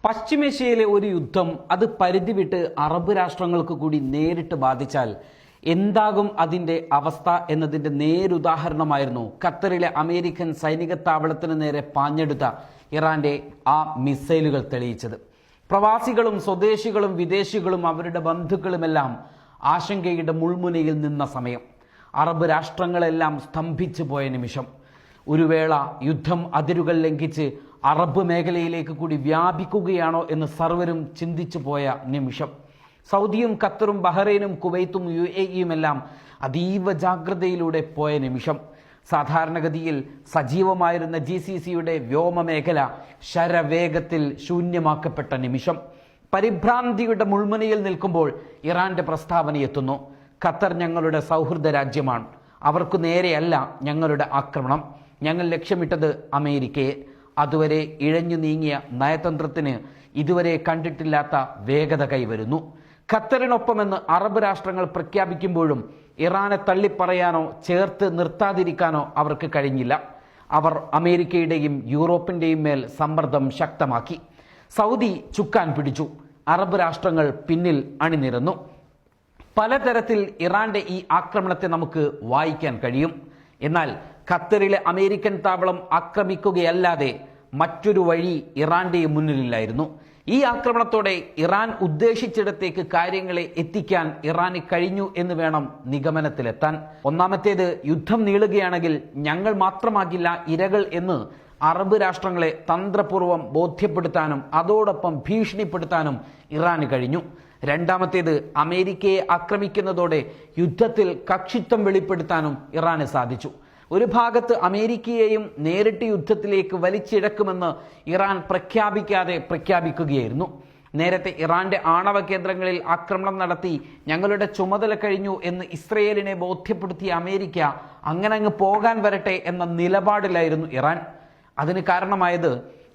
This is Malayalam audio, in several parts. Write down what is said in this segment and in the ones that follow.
പശ്ചിമേഷ്യയിലെ ഒരു യുദ്ധം അത് പരിധി വിട്ട് അറബ് രാഷ്ട്രങ്ങൾക്ക് കൂടി നേരിട്ട് ബാധിച്ചാൽ എന്താകും അതിന്റെ അവസ്ഥ എന്നതിന്റെ നേരുദാഹരണമായിരുന്നു ഖത്തറിലെ അമേരിക്കൻ സൈനിക താവളത്തിന് നേരെ പാഞ്ഞെടുത്ത ഇറാന്റെ ആ മിസൈലുകൾ തെളിയിച്ചത്. പ്രവാസികളും സ്വദേശികളും വിദേശികളും അവരുടെ ബന്ധുക്കളുമെല്ലാം ആശങ്കയുടെ മുൾമുനയിൽ നിന്ന സമയം, അറബ് രാഷ്ട്രങ്ങളെല്ലാം സ്തംഭിച്ചു പോയ നിമിഷം, ഒരു വേള യുദ്ധം അതിരുകൾ ലംഘിച്ച് അറബ് മേഖലയിലേക്ക് കൂടി വ്യാപിക്കുകയാണോ എന്ന് സർവരും ചിന്തിച്ചു പോയ നിമിഷം, സൗദിയും ഖത്തറും ബഹ്റൈനും കുവൈത്തും UAEയും എല്ലാം അതീവ ജാഗ്രതയിലൂടെ പോയ നിമിഷം, സാധാരണഗതിയിൽ സജീവമായിരുന്ന GCCയുടെ വ്യോമമേഖല ശരവേഗത്തിൽ ശൂന്യമാക്കപ്പെട്ട നിമിഷം, പരിഭ്രാന്തിയുടെ മുൾമുനയിൽ നിൽക്കുമ്പോൾ ഇറാന്റെ പ്രസ്താവനയെത്തുന്നു. ഖത്തർ ഞങ്ങളുടെ സൗഹൃദ രാജ്യമാണ്, അവർക്കു നേരെയല്ല ഞങ്ങളുടെ ആക്രമണം, ഞങ്ങൾ ലക്ഷ്യമിട്ടത് അമേരിക്കയെ. അതുവരെ ഇഴഞ്ഞു നീങ്ങിയ നയതന്ത്രത്തിന് ഇതുവരെ കണ്ടിട്ടില്ലാത്ത വേഗത കൈവരുന്നു. ഖത്തറിനൊപ്പമെന്ന് അറബ് രാഷ്ട്രങ്ങൾ പ്രഖ്യാപിക്കുമ്പോഴും ഇറാനെ തള്ളിപ്പറയാനോ ചേർത്ത് നിർത്താതിരിക്കാനോ അവർക്ക് കഴിഞ്ഞില്ല. അവർ അമേരിക്കയുടെയും യൂറോപ്പിന്റെയും മേൽ സമ്മർദ്ദം ശക്തമാക്കി. സൗദി ചുക്കാൻ പിടിച്ചു, അറബ് രാഷ്ട്രങ്ങൾ പിന്നിൽ അണിനിരന്നു. പലതരത്തിൽ ഇറാന്റെ ഈ ആക്രമണത്തെ നമുക്ക് വായിക്കാൻ കഴിയും. എന്നാൽ ഖത്തറിലെ അമേരിക്കൻ താവളം ആക്രമിക്കുകയല്ലാതെ മറ്റൊരു വഴി ഇറാന്റെ മുന്നിലില്ലായിരുന്നു. ഈ ആക്രമണത്തോടെ ഇറാൻ ഉദ്ദേശിച്ചിടത്തേക്ക് കാര്യങ്ങളെ എത്തിക്കാൻ ഇറാന് കഴിഞ്ഞു എന്ന് വേണം നിഗമനത്തിലെത്താൻ. ഒന്നാമത്തേത്, യുദ്ധം നീളുകയാണെങ്കിൽ ഞങ്ങൾ മാത്രമാകില്ല ഇരകൾ എന്ന് അറബ് രാഷ്ട്രങ്ങളെ തന്ത്രപൂർവ്വം ബോധ്യപ്പെടുത്താനും അതോടൊപ്പം ഭീഷണിപ്പെടുത്താനും ഇറാന് കഴിഞ്ഞു. രണ്ടാമത്തേത്, അമേരിക്കയെ ആക്രമിക്കുന്നതോടെ യുദ്ധത്തിൽ കക്ഷിത്വം വെളിപ്പെടുത്താനും ഇറാന് സാധിച്ചു. ഒരു ഭാഗത്ത് അമേരിക്കയെയും നേരിട്ട് യുദ്ധത്തിലേക്ക് വലിച്ചിഴക്കുമെന്ന് ഇറാൻ പ്രഖ്യാപിക്കുകയായിരുന്നു. നേരത്തെ ഇറാന്റെ ആണവ കേന്ദ്രങ്ങളിൽ ആക്രമണം നടത്തി ഞങ്ങളുടെ ചുമതല കഴിഞ്ഞു എന്ന് ഇസ്രയേലിനെ ബോധ്യപ്പെടുത്തിയ അമേരിക്ക അങ്ങനെ അങ്ങ് പോകാൻ വരട്ടെ എന്ന നിലപാടിലായിരുന്നു ഇറാൻ. അതിന് കാരണമായത്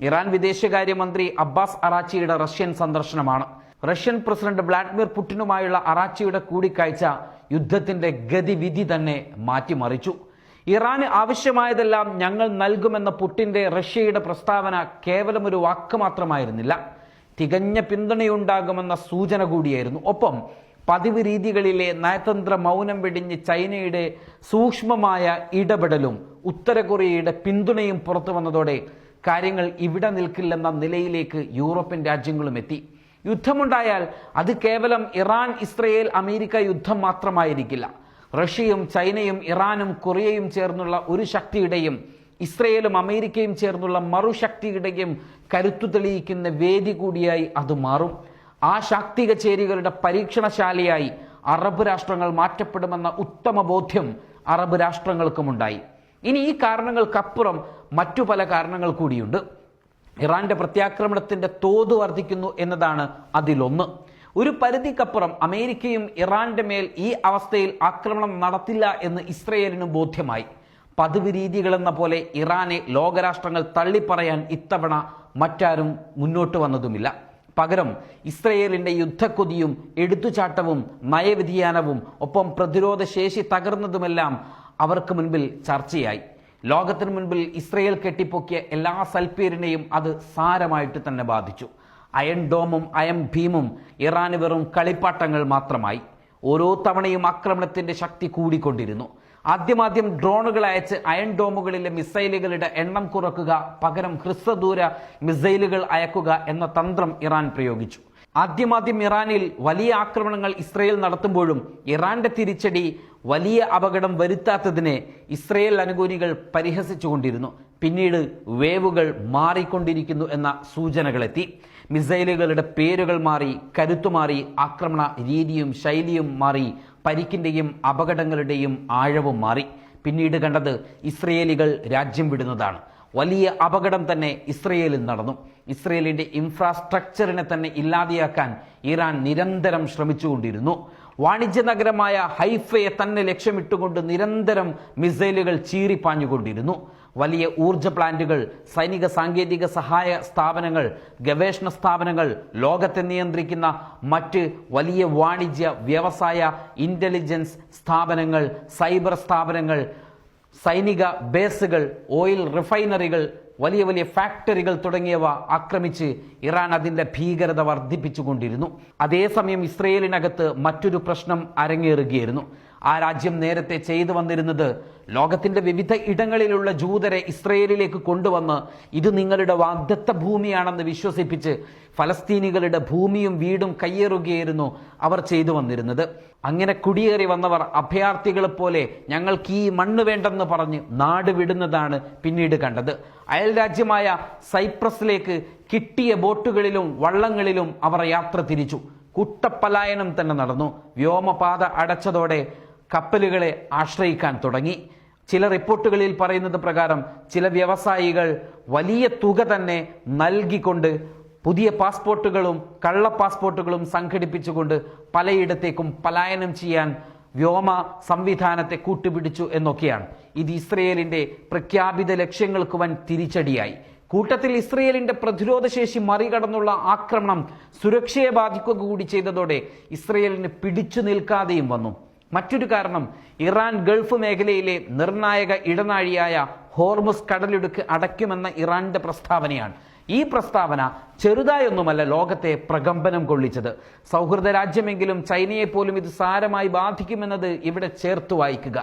ഇറാൻ വിദേശകാര്യമന്ത്രി അബ്ബാസ് അറാച്ചിയുടെ റഷ്യൻ സന്ദർശനമാണ്. റഷ്യൻ പ്രസിഡന്റ് വ്ളാഡിമിർ പുടിനുമായുള്ള അറാച്ചിയുടെ കൂടിക്കാഴ്ച യുദ്ധത്തിന്റെ ഗതിവിധി തന്നെ മാറ്റിമറിച്ചു. ഇറാന് ആവശ്യമായതെല്ലാം ഞങ്ങൾ നൽകുമെന്ന പുടിന്റെ റഷ്യയുടെ പ്രസ്താവന കേവലം ഒരു വാക്ക് മാത്രമായിരുന്നില്ല, തികഞ്ഞ പിന്തുണയുണ്ടാകുമെന്ന സൂചന കൂടിയായിരുന്നു. ഒപ്പം പതിവ് രീതികളിലെ നയതന്ത്ര മൗനം വെടിഞ്ഞ് ചൈനയുടെ സൂക്ഷ്മമായ ഇടപെടലും ഉത്തര കൊറിയയുടെ പിന്തുണയും പുറത്തു വന്നതോടെ കാര്യങ്ങൾ ഇവിടെ നിൽക്കില്ലെന്ന നിലയിലേക്ക് യൂറോപ്യൻ രാജ്യങ്ങളും എത്തി. യുദ്ധമുണ്ടായാൽ അത് കേവലം ഇറാൻ ഇസ്രയേൽ അമേരിക്ക യുദ്ധം മാത്രമായിരിക്കില്ല. റഷ്യയും ചൈനയും ഇറാനും കൊറിയയും ചേർന്നുള്ള ഒരു ശക്തിയുടെയും ഇസ്രയേലും അമേരിക്കയും ചേർന്നുള്ള മറുശക്തിയുടെയും കരുത്തു തെളിയിക്കുന്ന വേദി കൂടിയായി അത് മാറും. ആ ശാക്തിക ചേരികളുടെ പരീക്ഷണശാലയായി അറബ് രാഷ്ട്രങ്ങൾ മാറ്റപ്പെടുമെന്ന ഉത്തമ ബോധ്യം അറബ് രാഷ്ട്രങ്ങൾക്കുമുണ്ടായി. ഇനി ഈ കാരണങ്ങൾക്കപ്പുറം മറ്റു പല കാരണങ്ങൾ കൂടിയുണ്ട്. ഇറാന്റെ പ്രത്യാക്രമണത്തിന്റെ തോത് വർദ്ധിക്കുന്നു എന്നതാണ് അതിലൊന്ന്. ഒരു പരിധിക്കപ്പുറം അമേരിക്കയും ഇറാന്റെ മേൽ ഈ അവസ്ഥയിൽ ആക്രമണം നടത്തില്ല എന്ന് ഇസ്രയേലിനും ബോധ്യമായി. പതിവ് രീതികളെന്ന പോലെ ഇറാനെ ലോകരാഷ്ട്രങ്ങൾ തള്ളിപ്പറയാൻ ഇത്തവണ മറ്റാരും മുന്നോട്ട് വന്നതുമില്ല. പകരം ഇസ്രയേലിന്റെ യുദ്ധക്കൊതിയും എടുത്തുചാട്ടവും നയവ്യതിയാനവും ഒപ്പം പ്രതിരോധ ശേഷി തകർന്നതുമെല്ലാം അവർക്ക് മുൻപിൽ ചർച്ചയായി. ലോകത്തിന് മുൻപിൽ ഇസ്രയേൽ കെട്ടിപ്പൊക്കിയ എല്ലാ സൽപ്പേരിനെയും അത് സാരമായിട്ട് തന്നെ ബാധിച്ചു. അയൺ ഡോമും അയൺ ഭീമും ഇറാന് വെറും കളിപ്പാട്ടങ്ങൾ മാത്രമായി. ഓരോ തവണയും ആക്രമണത്തിന്റെ ശക്തി കൂടിക്കൊണ്ടിരുന്നു. ആദ്യം ഡ്രോണുകൾ അയച്ച് അയൺ ഡോമുകളിലെ മിസൈലുകളുടെ എണ്ണം കുറക്കുക, പകരം ഹ്രസ്വദൂര മിസൈലുകൾ അയക്കുക എന്ന തന്ത്രം ഇറാൻ പ്രയോഗിച്ചു. ആദ്യം ഇറാനിൽ വലിയ ആക്രമണങ്ങൾ ഇസ്രയേൽ നടത്തുമ്പോഴും ഇറാന്റെ തിരിച്ചടി വലിയ അപകടം വരുത്താത്തതിനെ ഇസ്രയേൽ അനുകൂലികൾ പരിഹസിച്ചുകൊണ്ടിരുന്നു. പിന്നീട് വേവുകൾ മാറിക്കൊണ്ടിരിക്കുന്നു എന്ന സൂചനകളെത്തി. മിസൈലുകളുടെ പേരുകൾ മാറി, കരുത്തുമാറി, ആക്രമണ രീതിയും ശൈലിയും മാറി, പരിക്കിന്റെയും അപകടങ്ങളുടെയും ആഴവും മാറി. പിന്നീട് കണ്ടത് ഇസ്രയേലികൾ രാജ്യം വിടുന്നതാണ്. വലിയ അപകടം തന്നെ ഇസ്രയേലിൽ നടന്നു. ഇസ്രയേലിന്റെ ഇൻഫ്രാസ്ട്രക്ചറിനെ തന്നെ ഇല്ലാതെയാക്കാൻ ഇറാൻ നിരന്തരം ശ്രമിച്ചുകൊണ്ടിരുന്നു. വാണിജ്യ നഗരമായ ഹൈഫയെ തന്നെ ലക്ഷ്യമിട്ടുകൊണ്ട് നിരന്തരം മിസൈലുകൾ ചീറിപ്പാഞ്ഞുകൊണ്ടിരുന്നു. വലിയ ഊർജ പ്ലാന്റുകൾ, സൈനിക സാങ്കേതിക സഹായ സ്ഥാപനങ്ങൾ, ഗവേഷണ സ്ഥാപനങ്ങൾ, ലോകത്തെ നിയന്ത്രിക്കുന്ന മറ്റ് വലിയ വാണിജ്യ വ്യവസായ ഇന്റലിജൻസ് സ്ഥാപനങ്ങൾ, സൈബർ സ്ഥാപനങ്ങൾ, സൈനിക ബേസുകൾ, ഓയിൽ റിഫൈനറികൾ, വലിയ വലിയ ഫാക്ടറികൾ തുടങ്ങിയവ ആക്രമിച്ച് ഇറാൻ അതിൻ്റെ ഭീകരത വർദ്ധിപ്പിച്ചുകൊണ്ടിരുന്നു. അതേസമയം ഇസ്രയേലിനകത്ത് മറ്റൊരു പ്രശ്നം അരങ്ങേറുകയായിരുന്നു. ആ രാജ്യം നേരത്തെ ചെയ്തു വന്നിരുന്നത് ലോകത്തിന്റെ വിവിധ ഇടങ്ങളിലുള്ള ജൂതരെ ഇസ്രയേലിലേക്ക് കൊണ്ടുവന്ന് ഇത് നിങ്ങളുടെ വാഗ്ദത്ത ഭൂമിയാണെന്ന് വിശ്വസിപ്പിച്ച് ഫലസ്തീനികളുടെ ഭൂമിയും വീടും കയ്യേറുകയായിരുന്നു അവർ ചെയ്തു വന്നിരുന്നത്. അങ്ങനെ കുടിയേറി വന്നവർ അഭയാർത്ഥികളെ പോലെ ഞങ്ങൾക്ക് ഈ മണ്ണ് വേണ്ടെന്ന് പറഞ്ഞ് നാട് വിടുന്നതാണ് പിന്നീട് കണ്ടത്. അയൽ രാജ്യമായ സൈപ്രസിലേക്ക് കിട്ടിയ ബോട്ടുകളിലും വള്ളങ്ങളിലും അവർ യാത്ര തിരിച്ചു. കൂട്ടപ്പലായനം തന്നെ നടന്നു. വ്യോമപാത അടച്ചതോടെ കപ്പലുകളെ ആശ്രയിക്കാൻ തുടങ്ങി. ചില റിപ്പോർട്ടുകളിൽ പറയുന്നത് പ്രകാരം ചില വ്യവസായികൾ വലിയ തുക തന്നെ നൽകിക്കൊണ്ട് പുതിയ പാസ്പോർട്ടുകളും കള്ള പാസ്പോർട്ടുകളും സംഘടിപ്പിച്ചുകൊണ്ട് പലയിടത്തേക്കും പലായനം ചെയ്യാൻ വ്യോമ സംവിധാനത്തെ കൂട്ടുപിടിച്ചു എന്നൊക്കെയാണ്. ഇത് ഇസ്രയേലിന്റെ പ്രഖ്യാപിത ലക്ഷ്യങ്ങൾക്ക് വൻ തിരിച്ചടിയായി. കൂട്ടത്തിൽ ഇസ്രയേലിന്റെ പ്രതിരോധശേഷി മറികടന്നുള്ള ആക്രമണം സുരക്ഷയെ ബാധിക്കുക കൂടി ചെയ്തതോടെ ഇസ്രയേലിന് പിടിച്ചു നിൽക്കാതെയും വന്നു. മറ്റൊരു കാരണം ഇറാൻ ഗൾഫ് മേഖലയിലെ നിർണായക ഇടനാഴിയായ ഹോർമുസ് കടലിടുക്ക് അടയ്ക്കുമെന്ന ഇറാന്റെ പ്രസ്താവനയാണ്. ഈ പ്രസ്താവന ചെറുതായൊന്നുമല്ല ലോകത്തെ പ്രകമ്പനം കൊള്ളിച്ചത്. സൗഹൃദ രാജ്യമെങ്കിലും ചൈനയെ പോലും ഇത് സാരമായി ബാധിക്കുമെന്നത് ഇവിടെ ചേർത്ത് വായിക്കുക.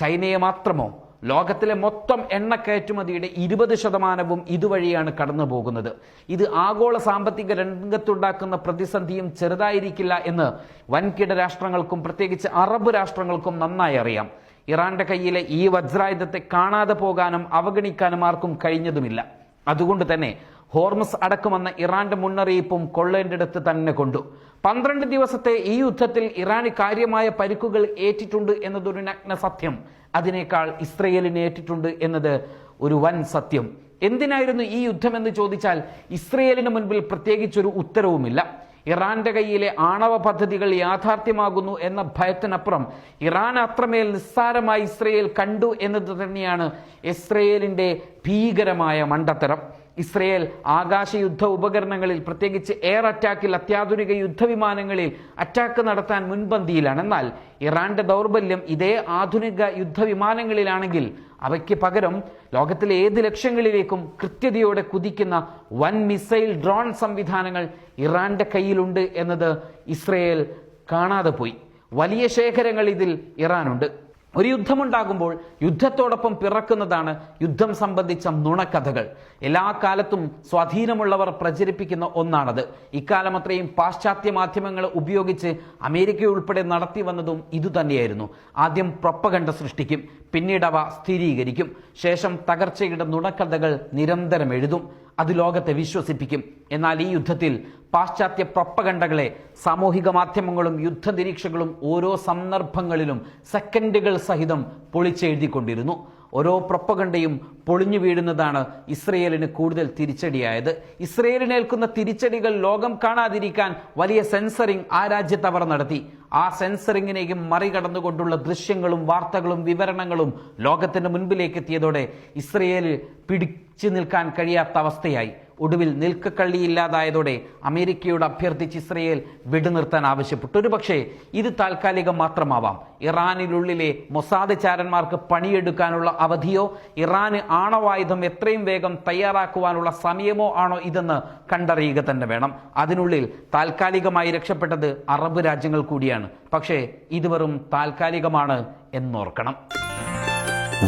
ചൈനയെ മാത്രമോ? ലോകത്തിലെ മൊത്തം എണ്ണ കയറ്റുമതിയുടെ 20% ഇതുവഴിയാണ് കടന്നു പോകുന്നത്. ഇത് ആഗോള സാമ്പത്തിക രംഗത്തുണ്ടാക്കുന്ന പ്രതിസന്ധിയും ചെറുതായിരിക്കില്ല എന്ന് വൻകിട രാഷ്ട്രങ്ങൾക്കും പ്രത്യേകിച്ച് അറബ് രാഷ്ട്രങ്ങൾക്കും നന്നായി അറിയാം. ഇറാന്റെ കയ്യിലെ ഈ വജ്രായുധത്തെ കാണാതെ പോകാനും അവഗണിക്കാനും ആർക്കും കഴിഞ്ഞതുമില്ല. അതുകൊണ്ട് തന്നെ ഹോർമസ് അടക്കമെന്ന ഇറാന്റെ മുന്നറിയിപ്പും കൊള്ളേണ്ടിടത്ത് തന്നെ കൊണ്ടു. 12 ദിവസത്തെ ഈ യുദ്ധത്തിൽ ഇറാന് കാര്യമായ പരിക്കുകൾ ഏറ്റിട്ടുണ്ട് എന്നതൊരു നഗ്ന സത്യം. അതിനേക്കാൾ ഇസ്രയേലിന് ഏറ്റിട്ടുണ്ട് എന്നത് ഒരു വൻ സത്യം. എന്തിനായിരുന്നു ഈ യുദ്ധം എന്ന് ചോദിച്ചാൽ ഇസ്രയേലിന് മുൻപിൽ പ്രത്യേകിച്ചൊരു ഉത്തരവുമില്ല. ഇറാന്റെ കയ്യിലെ ആണവ പദ്ധതികൾ യാഥാർത്ഥ്യമാകുന്നു എന്ന ഭയത്തിനപ്പുറം ഇറാൻ അത്രമേൽ നിസ്സാരമായി ഇസ്രയേൽ കണ്ടു എന്നത് തന്നെയാണ് ഇസ്രയേലിന്റെ ഭീകരമായ മണ്ടത്തരം. ഇസ്രയേൽ ആകാശ യുദ്ധ ഉപകരണങ്ങളിൽ പ്രത്യേകിച്ച് എയർ അറ്റാക്കിൽ അത്യാധുനിക യുദ്ധവിമാനങ്ങളിൽ അറ്റാക്ക് നടത്താൻ മുൻപന്തിയിലാണ്. എന്നാൽ ഇറാന്റെ ദൗർബല്യം ഇതേ ആധുനിക യുദ്ധവിമാനങ്ങളിലാണെങ്കിൽ അവയ്ക്ക് പകരം ലോകത്തിലെ ഏത് ലക്ഷ്യങ്ങളിലേക്കും കൃത്യതയോടെ കുതിക്കുന്ന വൻ മിസൈൽ ഡ്രോൺ സംവിധാനങ്ങൾ ഇറാന്റെ കയ്യിലുണ്ട് എന്നത് ഇസ്രയേൽ കാണാതെ പോയി. വലിയ ശേഖരങ്ങൾ ഇതിൽ ഇറാനുണ്ട്. ഒരു യുദ്ധമുണ്ടാകുമ്പോൾ യുദ്ധത്തോടൊപ്പം പിറക്കുന്നതാണ് യുദ്ധം സംബന്ധിച്ച നുണക്കഥകൾ. എല്ലാ കാലത്തും സ്വാധീനമുള്ളവർ പ്രചരിപ്പിക്കുന്ന ഒന്നാണത്. ഇക്കാലം അത്രയും പാശ്ചാത്യ മാധ്യമങ്ങൾ ഉപയോഗിച്ച് അമേരിക്ക ഉൾപ്പെടെ നടത്തി വന്നതും ഇതുതന്നെയായിരുന്നു. ആദ്യം പ്രൊപ്പഗണ്ട സൃഷ്ടിക്കും, പിന്നീട് അവ സ്ഥിരീകരിക്കും, ശേഷം തകർച്ചയുടെ നുണക്കഥകൾ നിരന്തരം എഴുതും, അത് ലോകത്തെ വിശ്വസിപ്പിക്കും. എന്നാൽ ഈ യുദ്ധത്തിൽ പാശ്ചാത്യ പ്രൊപ്പഗണ്ടകളെ സാമൂഹിക മാധ്യമങ്ങളും യുദ്ധ നിരീക്ഷകളും ഓരോ സന്ദർഭങ്ങളിലും സെക്കൻഡുകൾ സഹിതം പൊളിച്ചെഴുതിക്കൊണ്ടിരുന്നു. ഓരോ പ്രൊപ്പഗണ്ടയും പൊളിഞ്ഞു വീഴുന്നതാണ് ഇസ്രയേലിന് കൂടുതൽ തിരിച്ചടിയായത്. ഇസ്രയേലിനേൽക്കുന്ന തിരിച്ചടികൾ ലോകം കാണാതിരിക്കാൻ വലിയ സെൻസറിങ് ആ രാജ്യത്ത് അവർ നടത്തി. ആ സെൻസറിങ്ങിനെയും മറികടന്നുകൊണ്ടുള്ള ദൃശ്യങ്ങളും വാർത്തകളും വിവരണങ്ങളും ലോകത്തിന്റെ മുൻപിലേക്ക് എത്തിയതോടെ ഇസ്രയേല് പിടിച്ചു നിൽക്കാൻ കഴിയാത്ത അവസ്ഥയായി. ഒടുവിൽ നിൽക്കക്കള്ളിയില്ലാതായതോടെ അമേരിക്കയോട് അഭ്യർത്ഥിച്ച് ഇസ്രയേൽ വെടിനിർത്താൻ ആവശ്യപ്പെട്ടു. ഒരുപക്ഷെ ഇത് താൽക്കാലികം മാത്രമാവാം. ഇറാനിനുള്ളിലെ മൊസാദ് ചാരന്മാർക്ക് പണിയെടുക്കാനുള്ള അവധിയോ ഇറാന് ആണവായുധം എത്രയും വേഗം തയ്യാറാക്കുവാനുള്ള സമയമോ ആണോ ഇതെന്ന് കണ്ടറിയുക തന്നെ വേണം. അതിനുള്ളിൽ താൽക്കാലികമായി രക്ഷപ്പെട്ടത് അറബ് രാജ്യങ്ങൾ കൂടിയാണ്. പക്ഷേ ഇത് വെറും താൽക്കാലികമാണ് എന്നോർക്കണം.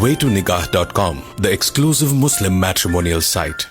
Waytonikah.com, the exclusive Muslim matrimonial site.